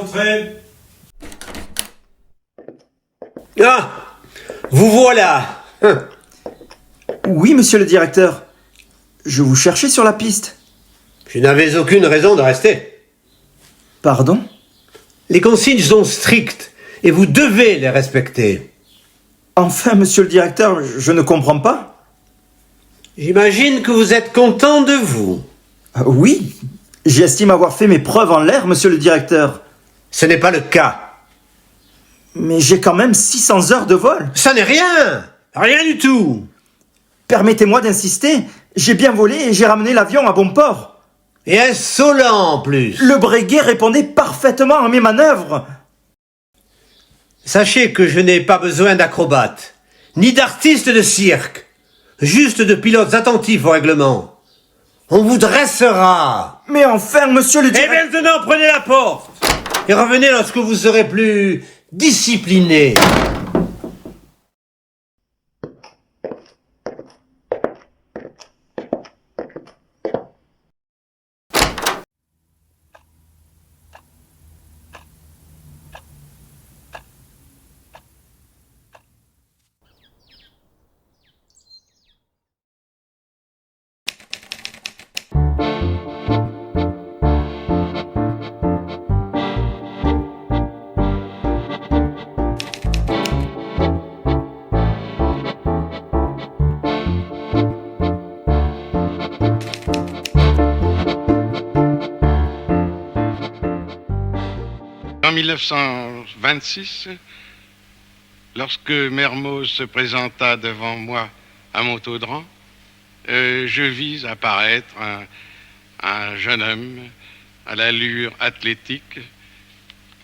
entrez. Ah, vous voilà. Oui, monsieur le directeur. Je vous cherchais sur la piste. Je n'avais aucune raison de rester. Pardon? Les consignes sont strictes et vous devez les respecter. Enfin, monsieur le directeur, je ne comprends pas. J'imagine que vous êtes content de vous. Oui, j'estime avoir fait mes preuves en l'air, monsieur le directeur. Ce n'est pas le cas. Mais j'ai quand même 600 heures de vol. Ça n'est rien. Rien du tout. Permettez-moi d'insister, j'ai bien volé et j'ai ramené l'avion à bon port. Et insolent en plus. Le Breguet répondait parfaitement à mes manœuvres. Sachez que je n'ai pas besoin d'acrobates, ni d'artistes de cirque, juste de pilotes attentifs au règlement. On vous dressera. Mais enfin, monsieur le Et directeur... maintenant, prenez la porte. Et revenez lorsque vous serez plus discipliné. En 1926, lorsque Mermoz se présenta devant moi à Montaudran, je vis apparaître un jeune homme à l'allure athlétique,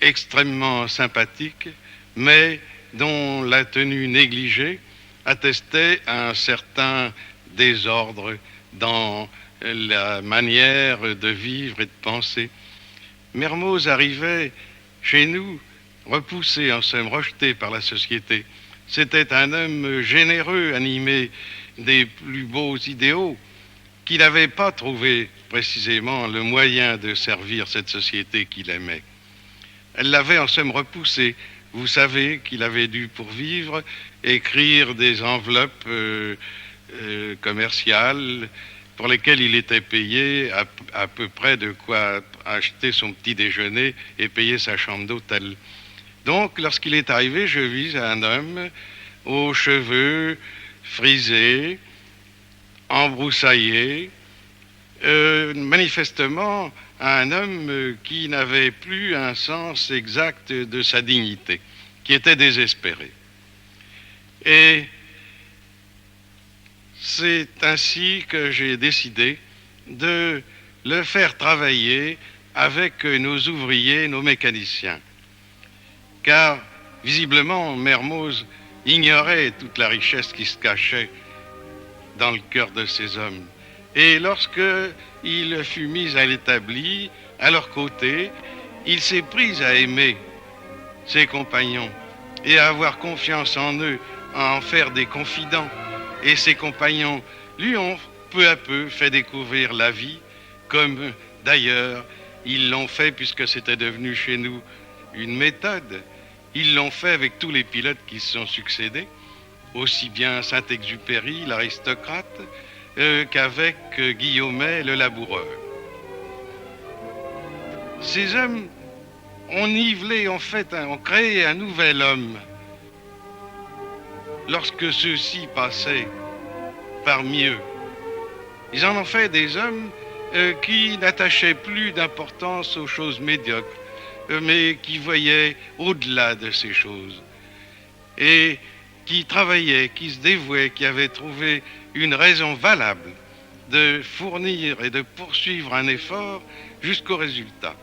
extrêmement sympathique, mais dont la tenue négligée attestait un certain désordre dans la manière de vivre et de penser. Mermoz arrivait chez nous, repoussé, en somme, rejeté par la société. C'était un homme généreux, animé des plus beaux idéaux, qui n'avait pas trouvé précisément le moyen de servir cette société qu'il aimait. Elle l'avait en somme repoussé. Vous savez qu'il avait dû, pour vivre, écrire des enveloppes commerciales pour lesquelles il était payé à peu près de quoi acheter son petit déjeuner et payer sa chambre d'hôtel. Donc, lorsqu'il est arrivé, je vis un homme aux cheveux frisés, embroussaillés, manifestement un homme qui n'avait plus un sens exact de sa dignité, qui était désespéré. Et c'est ainsi que j'ai décidé de le faire travailler avec nos ouvriers, nos mécaniciens. Car, visiblement, Mermoz ignorait toute la richesse qui se cachait dans le cœur de ces hommes. Et lorsque il fut mis à l'établi, à leur côté, il s'est pris à aimer ses compagnons et à avoir confiance en eux, à en faire des confidents. Et ses compagnons lui ont peu à peu fait découvrir la vie, comme d'ailleurs ils l'ont fait, puisque c'était devenu chez nous une méthode. Ils l'ont fait avec tous les pilotes qui se sont succédés, aussi bien Saint-Exupéry, l'aristocrate, qu'avec Guillaumet, le laboureur. Ces hommes ont nivelé, en fait, ont créé un nouvel homme. Lorsque ceux-ci passaient parmi eux, ils en ont fait des hommes qui n'attachaient plus d'importance aux choses médiocres, mais qui voyaient au-delà de ces choses, et qui travaillaient, qui se dévouaient, qui avaient trouvé une raison valable de fournir et de poursuivre un effort jusqu'au résultat.